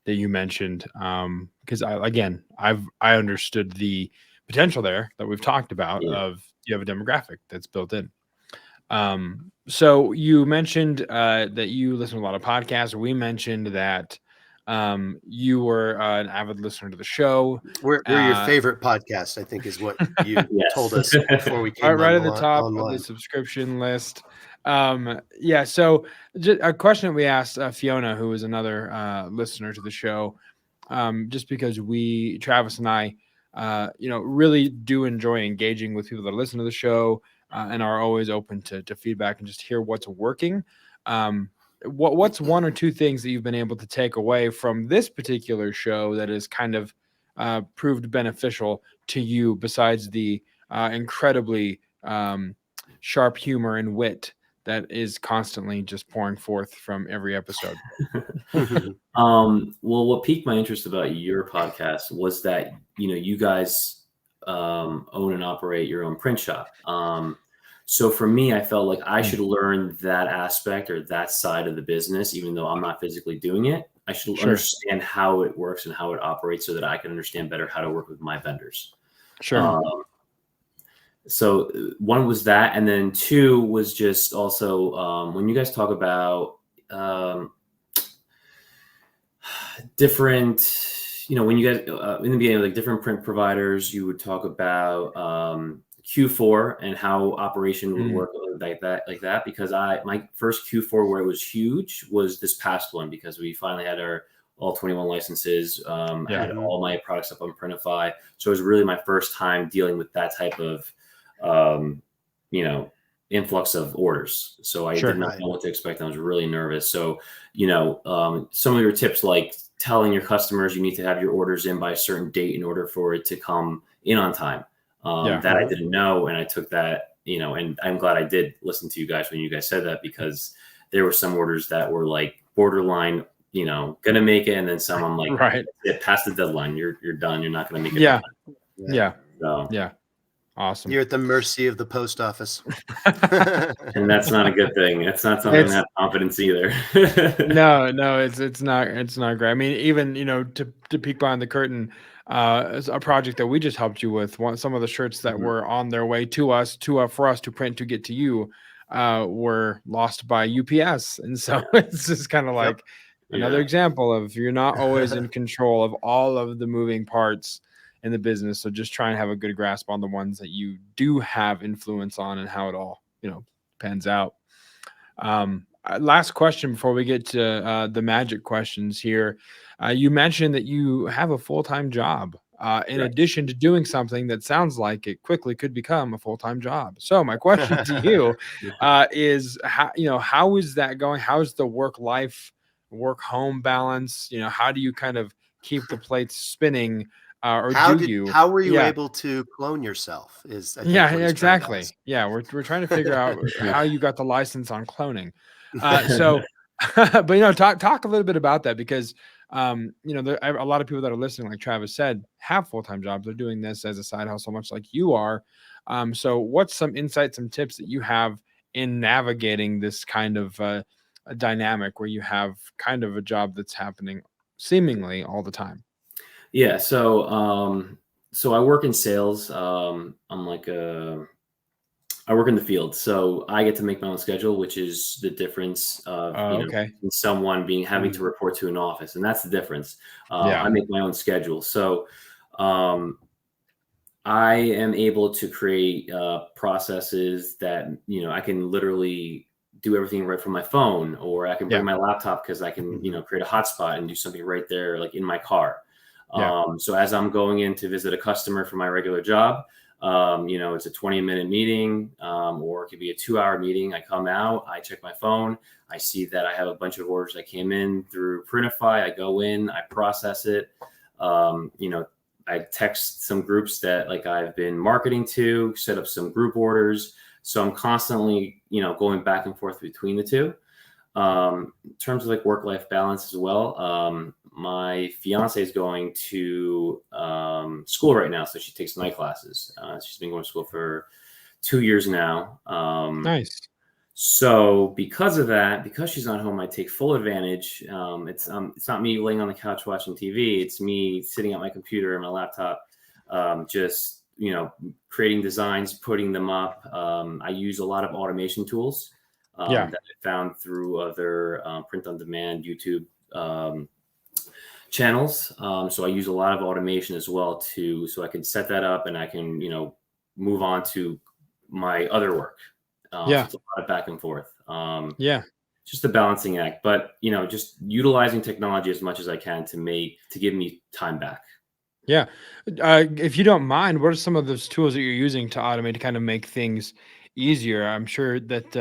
you mentioned, because I understood the potential there that we've talked about of you have a demographic that's built in. So you mentioned that you listen to a lot of podcasts. We mentioned that you were an avid listener to the show. We're your favorite podcast, I think, is what you told us before we came right at the top online. of the subscription list. Yeah. So a question that we asked Fiona, who is another listener to the show, just because Travis and I, really do enjoy engaging with people that listen to the show and are always open to feedback and just hear what's working. What's one or two things that you've been able to take away from this particular show that is kind of proved beneficial to you, besides the incredibly sharp humor and wit that is constantly just pouring forth from every episode? Well, what piqued my interest about your podcast was that, you guys own and operate your own print shop. So for me, I felt like I should learn that aspect or that side of the business, even though I'm not physically doing it. I should understand how it works and how it operates so that I can understand better how to work with my vendors. Sure. So one was that. And then two was just also when you guys talk about different, when you guys in the beginning, like different print providers, you would talk about Q4 and how operation would work like that. Because my first Q4 where it was huge was this past one, because we finally had our all 21 licenses, had all my products up on Printify. So it was really my first time dealing with that type of, influx of orders. So I did not know what to expect. I was really nervous. So, some of your tips, like telling your customers you need to have your orders in by a certain date in order for it to come in on time. That I didn't know. And I took that, and I'm glad I did listen to you guys when you guys said that, because there were some orders that were like borderline, gonna make it. And then some I'm like, past the deadline, you're done. You're not gonna make it. Yeah. So, yeah. Awesome. You're at the mercy of the post office. And that's not a good thing. It's not something to have confidence either. No, it's not great. I mean, even, to peek behind the curtain, a project that we just helped you with, some of the shirts that were on their way to us, for us to print to get to you, were lost by UPS. And so it's just kind of like another example of you're not always in control of all of the moving parts in the business. So just try and have a good grasp on the ones that you do have influence on and how it all, pans out. Last question before we get to the magic questions here. You mentioned that you have a full-time job in addition to doing something that sounds like it quickly could become a full-time job. So my question to you is, how is that going? How's the work-home balance? How do you kind of keep the plates spinning? How were you able to clone yourself? Exactly. Yeah, we're trying to figure out how you got the license on cloning. But talk a little bit about that, because there are a lot of people that are listening, like Travis said, have full-time jobs. They're doing this as a side hustle, much like you are. So what's some insights and tips that you have in navigating this kind of a dynamic where you have kind of a job that's happening seemingly all the time? Yeah. So I work in sales. I'm like I work in the field, so I get to make my own schedule, which is the difference of someone having to report to an office, and that's the difference. I make my own schedule, so I am able to create processes that I can literally do everything right from my phone, or I can bring my laptop because I can create a hotspot and do something right there, like in my car. So as I'm going in to visit a customer for my regular job, it's a 20-minute meeting, or it could be a 2-hour meeting. I come out, I check my phone, I see that I have a bunch of orders that came in through Printify. I go in, I process it. I text some groups that like I've been marketing to, set up some group orders, So I'm constantly, going back and forth between the two. In terms of like work-life balance as well, my fiance is going to school right now, so she takes night classes. She's been going to school for 2 years now. Nice. So because of that, because she's not home, I take full advantage. It's not me laying on the couch watching TV. It's me sitting at my computer and my laptop, just creating designs, putting them up. I use a lot of automation tools that I found through other print-on-demand YouTube channels. So I use a lot of automation as well so I can set that up and I can move on to my other work. So it's a lot of back and forth. Just a balancing act, but just utilizing technology as much as I can to give me time back. Yeah. If you don't mind, what are some of those tools that you're using to automate to kind of make things easier? I'm sure that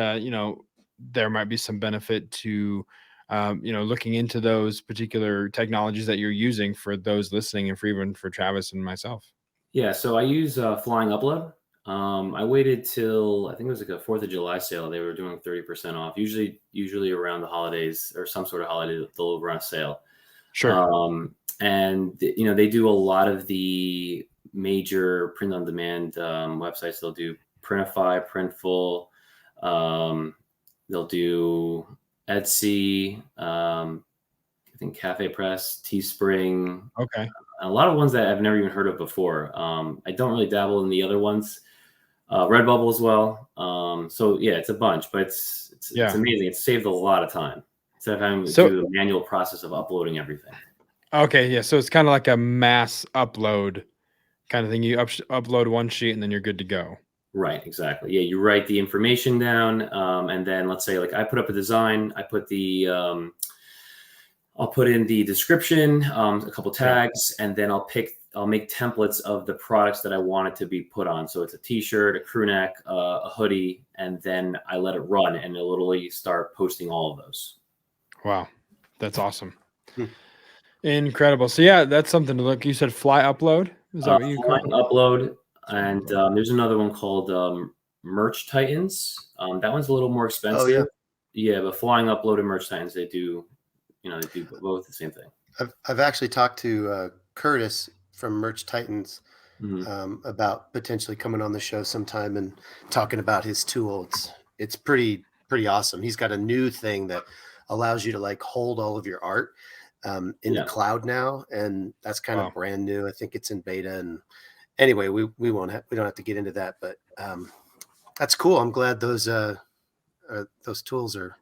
there might be some benefit to looking into those particular technologies that you're using for those listening, and even for Travis and myself. Yeah, so I use Flying Upload. I waited till I think it was like a 4th of July sale. They were doing 30% off. Usually around the holidays or some sort of holiday, they'll run a sale. Sure. And they do a lot of the major print-on-demand websites. They'll do Printify, Printful. They'll do Etsy. I think Cafe Press, Teespring. Okay. A lot of ones that I've never even heard of before. I don't really dabble in the other ones. Redbubble as well. So yeah, it's a bunch, but it's amazing. It's saved a lot of time instead of having to do the manual process of uploading everything. Okay, yeah. So it's kind of like a mass upload kind of thing. You upload one sheet and then you're good to go. Right, exactly. Yeah, you write the information down, and then let's say like I put up a design, I put I'll put in the description, a couple tags, and then I'll make templates of the products that I want it to be put on. So it's a t-shirt, a crew neck, a hoodie, and then I let it run and it'll literally start posting all of those. Wow. That's awesome. Incredible. So yeah, that's something to look. You said Fly Upload? Is that what you call it? Flying Upload. And there's another one called Merch Titans. That one's a little more expensive. Oh, yeah. Yeah, but Flying Upload and Merch Titans, they do both the same thing. I've actually talked to Curtis from Merch Titans about potentially coming on the show sometime and talking about his tool. It's pretty awesome. He's got a new thing that allows you to like hold all of your art in the cloud now, and that's kind of brand new. I think it's in beta. And anyway, we don't have to get into that, but that's cool. I'm glad those tools are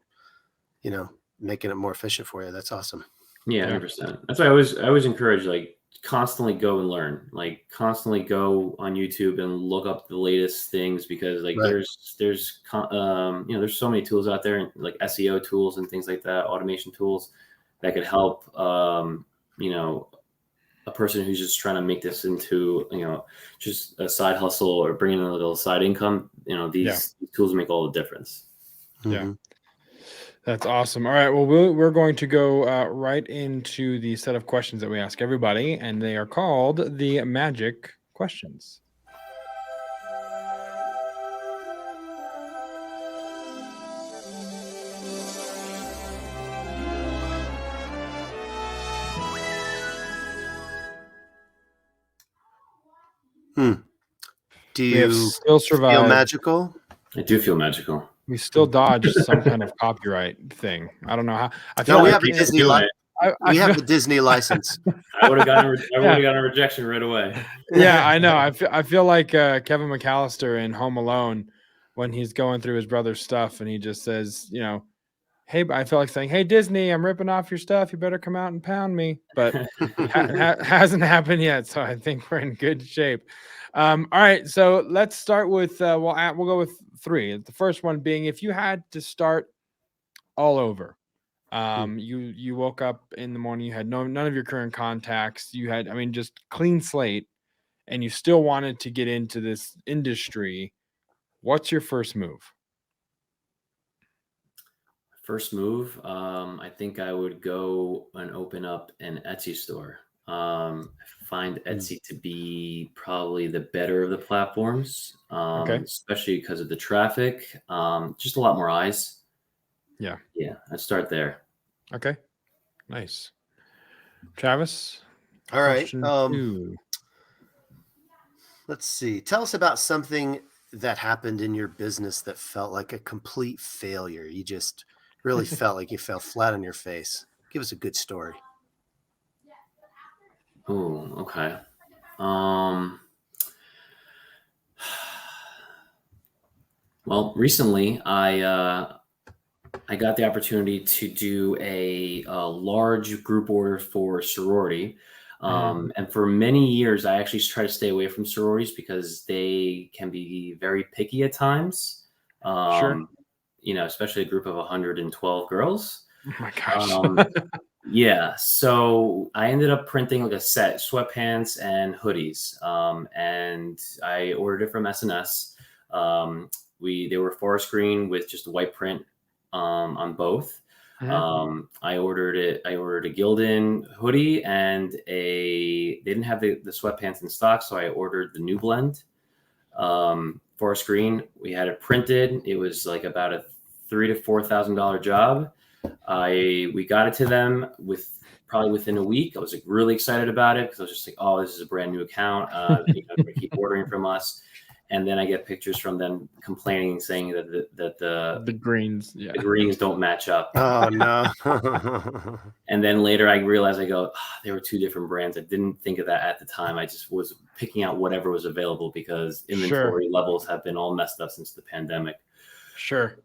making it more efficient for you. That's awesome. Yeah, 100%. That's why I always encourage, like, constantly go and learn, like constantly go on YouTube and look up the latest things, because like there's so many tools out there, like SEO tools and things like that, automation tools that could help, a person who's just trying to make this into, just a side hustle or bringing in a little side income. These tools make all the difference. Yeah. That's awesome. All right. Well, we're going to go right into the set of questions that we ask everybody, and they are called the Magic Questions. Do you still survive? Feel magical? I do feel magical. We still dodge some kind of copyright thing. I don't know how. I feel we have a Disney we have the Disney license. I would have gotten a rejection right away. Yeah, I know. I feel like Kevin McAllister in Home Alone, when he's going through his brother's stuff and he just says, hey, I feel like saying, hey, Disney, I'm ripping off your stuff. You better come out and pound me. But hasn't happened yet. So I think we're in good shape. All right. So let's start with, we'll go with 3. The first one being, if you had to start all over, you woke up in the morning, you had none of your current contacts. You had, just clean slate, and you still wanted to get into this industry. What's your first move? First move, I think I would go and open up an Etsy store. I find Etsy to be probably the better of the platforms, especially because of the traffic. Just a lot more eyes. Yeah. Yeah, I'd start there. Okay. Nice. Travis? All right. Question 2. Let's see. Tell us about something that happened in your business that felt like a complete failure. You just really felt like you fell flat on your face. Give us a good story. Oh, okay. Well, recently I got the opportunity to do a large group order for sorority. And for many years, I actually try to stay away from sororities because they can be very picky at times. Sure. Especially a group of 112 girls. Oh my gosh. Yeah. So I ended up printing like a set, sweatpants and hoodies. And I ordered it from SNS. They were forest green with just a white print on both. I ordered a Gildan hoodie and they didn't have the sweatpants in stock. So I ordered the new blend, forest green. We had it printed. It was like about a $3,000 to $4,000 job. We got it to them probably within a week. I was like really excited about it because I was just like, oh, this is a brand new account. They keep ordering from us. And then I get pictures from them complaining and saying that the greens, the greens don't match up. Oh no. And then later I realized they were two different brands. I didn't think of that at the time. I just was picking out whatever was available because inventory levels have been all messed up since the pandemic. Sure.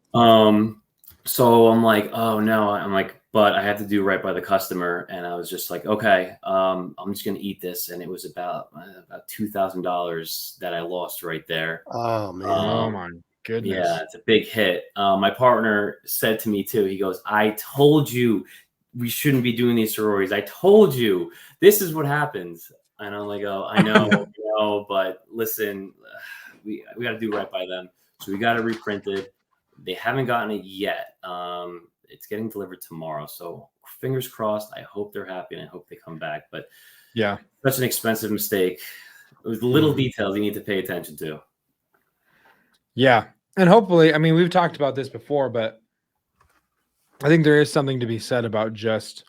So I'm like, oh no, but I had to do right by the customer. And I was just like, okay, I'm just going to eat this. And it was about $2,000 that I lost right there. Oh man. Oh my goodness. Yeah, it's a big hit. My partner said to me too, he goes, I told you we shouldn't be doing these sororities. I told you this is what happens. And I'm like, oh, I know, but listen, we got to do right by them. So we got it reprinted. They haven't gotten it yet. It's getting delivered tomorrow. So fingers crossed. I hope they're happy and I hope they come back. But yeah, such an expensive mistake. With little details you need to pay attention to. Yeah. And hopefully, I mean, we've talked about this before, but I think there is something to be said about just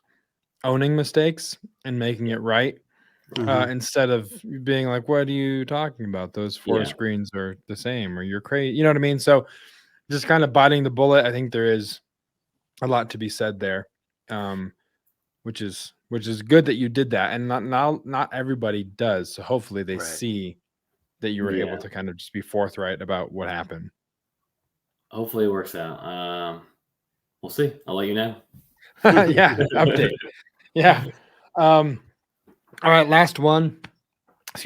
owning mistakes and making it right. Instead of being like, what are you talking about? Those forest greens are the same, or you're crazy. You know what I mean? So just kind of biting the bullet. I think there is a lot to be said there, which is good that you did that, and not everybody does. So hopefully they see that you were able to kind of just be forthright about what happened. Hopefully it works out. We'll see. I'll let you know. Yeah, update. Yeah. All right, last one.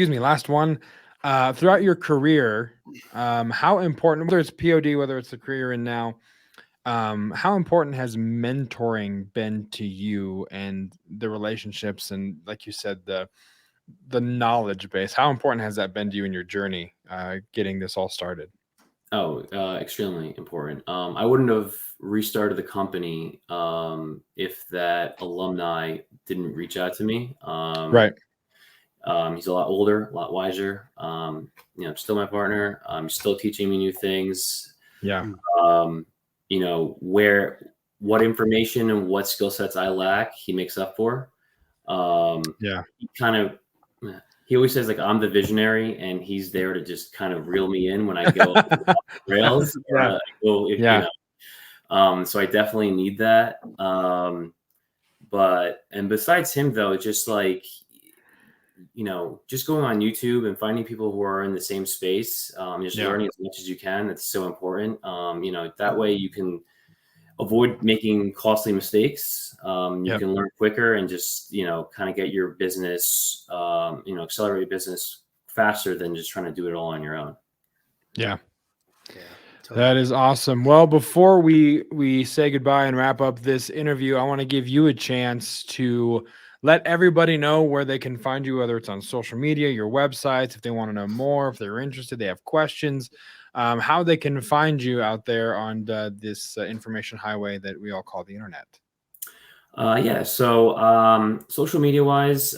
Throughout your career, how important, whether it's POD, whether it's the career you're in now, how important has mentoring been to you and the relationships and, like you said, the knowledge base? How important has that been to you in your journey getting this all started? Oh, extremely important. I wouldn't have restarted the company if that alumni didn't reach out to me. Right. He's a lot older, a lot wiser. Still my partner. Still teaching me new things. Yeah. What information and what skill sets I lack, he makes up for. He always says, like, I'm the visionary and he's there to just kind of reel me in when I go off the rails. So I definitely need that. And besides him though, just like, just going on YouTube and finding people who are in the same space, learning as much as you can. That's so important. That way you can avoid making costly mistakes. You can learn quicker and just, kind of get your business, accelerate your business faster than just trying to do it all on your own. Yeah. Totally. That is awesome. Well, before we say goodbye and wrap up this interview, I want to give you a chance to let everybody know where they can find you, whether it's on social media, your websites, if they want to know more, if they're interested, they have questions, how they can find you out there on this information highway that we all call the internet. Yeah. So social media wise,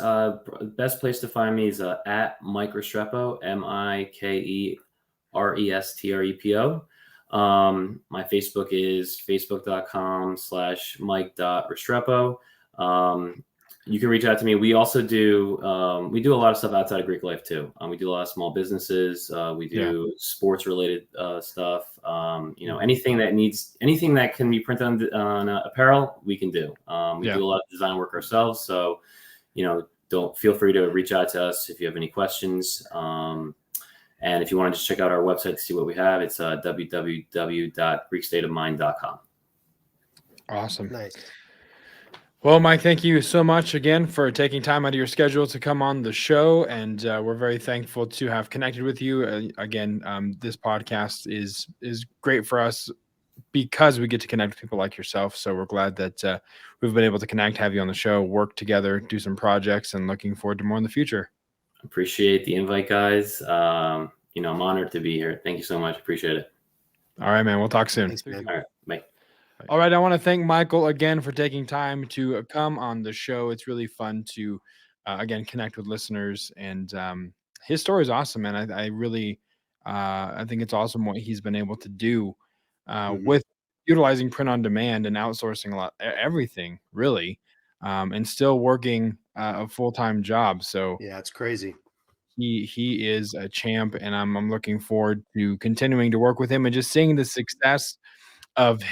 best place to find me is at Mike Restrepo, MikeRestrepo. My Facebook is facebook.com/Mike.Restrepo. You can reach out to me. We also do a lot of stuff outside of Greek life too. We do a lot of small businesses. We do sports related stuff. Anything that can be printed on apparel, we can do. We do a lot of design work ourselves. So, don't feel free to reach out to us if you have any questions. And if you want to just check out our website to see what we have, it's www.greekstateofmind.com. Awesome. Nice. Well, Mike, thank you so much again for taking time out of your schedule to come on the show. And we're very thankful to have connected with you. Again, this podcast is great for us because we get to connect with people like yourself. So we're glad that we've been able to connect, have you on the show, work together, do some projects, and looking forward to more in the future. Appreciate the invite, guys. I'm honored to be here. Thank you so much. Appreciate it. All right, man. We'll talk soon. Thanks, man. All right. Bye. All right. I want to thank Michael again for taking time to come on the show. It's really fun to, again, connect with listeners. And his story is awesome, man. I really, I think it's awesome what he's been able to do with utilizing print on demand and outsourcing a lot, everything really, and still working a full-time job. So yeah, it's crazy. He is a champ, and I'm looking forward to continuing to work with him and just seeing the success of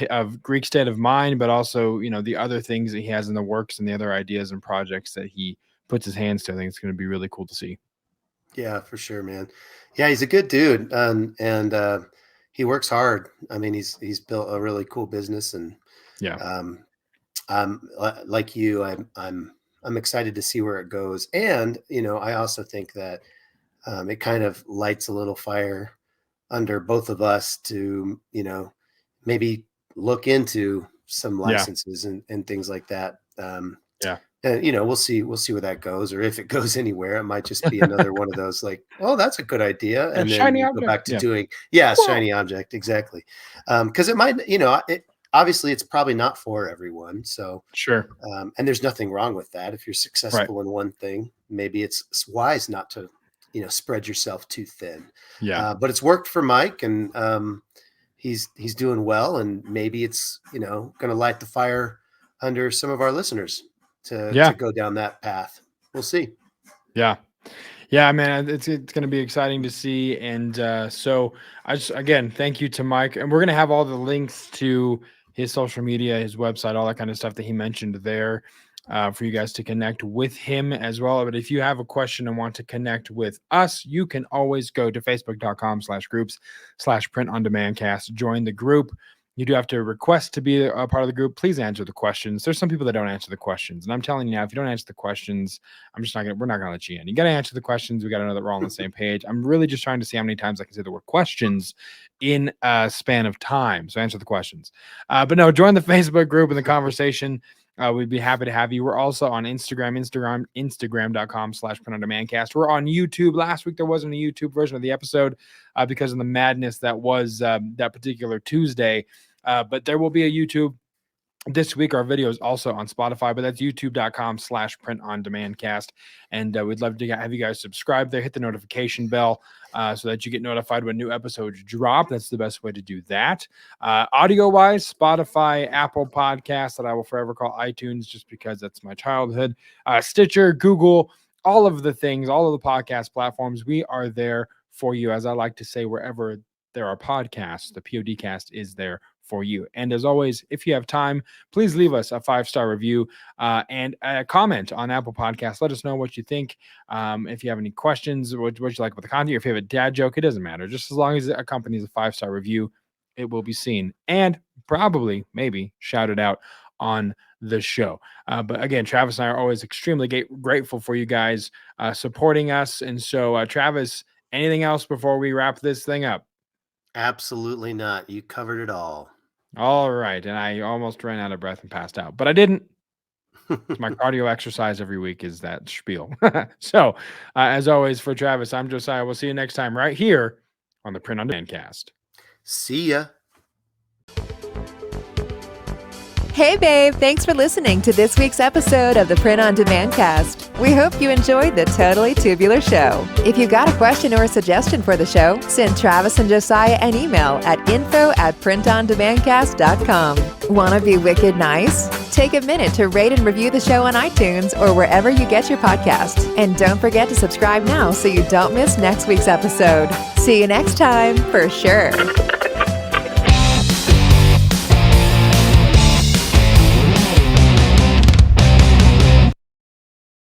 Greek State of Mind, but also, the other things that he has in the works and the other ideas and projects that he puts his hands to. I think it's going to be really cool to see. Yeah, for sure, man. Yeah, he's a good dude, and he works hard. I mean, he's built a really cool business, and like you, I'm excited to see where it goes. And I also think that it kind of lights a little fire under both of us to maybe look into some licenses and things like that. And we'll see where that goes, or if it goes anywhere, it might just be another one of those like, oh, that's a good idea, and then shiny go object. back to doing shiny object, exactly. Because it might, obviously it's probably not for everyone. So sure, and there's nothing wrong with that. If you're successful in one thing, maybe it's wise not to spread yourself too thin. But it's worked for Mike, and he's doing well, and maybe it's going to light the fire under some of our listeners to go down that path. We'll see. Yeah, man, it's going to be exciting to see. And so I just, again, thank you to Mike, and we're going to have all the links to his social media, his website, all that kind of stuff that he mentioned there for you guys to connect with him as well. But if you have a question and want to connect with us, you can always go to facebook.com/groups/printondemandcast, join the group. You do have to request to be a part of the group. Please answer the questions. There's some people that don't answer the questions. And I'm telling you now, if you don't answer the questions, we're not going to let you in. You got to answer the questions. We got to know that we're all on the same page. I'm really just trying to see how many times I can say the word questions in a span of time. So answer the questions. But no, join the Facebook group and the conversation. We'd be happy to have you. We're also on Instagram.com/printondemandcast. We're on YouTube. Last week, there wasn't a YouTube version of the episode because of the madness that was that particular Tuesday. But there will be a YouTube this week. Our video is also on Spotify, but that's youtube.com/printondemandcast. And we'd love to have you guys subscribe there, hit the notification bell so that you get notified when new episodes drop. That's the best way to do that. Audio wise, Spotify, Apple Podcasts, that I will forever call iTunes just because that's my childhood, Stitcher, Google, all of the things, all of the podcast platforms. We are there for you. As I like to say, wherever there are podcasts, the PODcast is there for you. And as always, if you have time, please leave us a 5-star review and a comment on Apple Podcasts. Let us know what you think. If you have any questions, what you like about the content, your favorite dad joke, it doesn't matter. Just as long as it accompanies a 5-star review, it will be seen and probably, maybe, shouted out on the show. But again, Travis and I are always extremely grateful for you guys supporting us. And so, Travis, anything else before we wrap this thing up? Absolutely not. You covered it all. All right. And I almost ran out of breath and passed out, but I didn't. My cardio exercise every week is that spiel. So, as always, for Travis, I'm Josiah. We'll see you next time right here on the Print on Demand Cast. See ya. Hey, babe, thanks for listening to this week's episode of the Print on Demand Cast. We hope you enjoyed the Totally Tubular Show. If you've got a question or a suggestion for the show, send Travis and Josiah an email at info@printondemandcast.com. Want to be wicked nice? Take a minute to rate and review the show on iTunes or wherever you get your podcasts. And don't forget to subscribe now so you don't miss next week's episode. See you next time, for sure.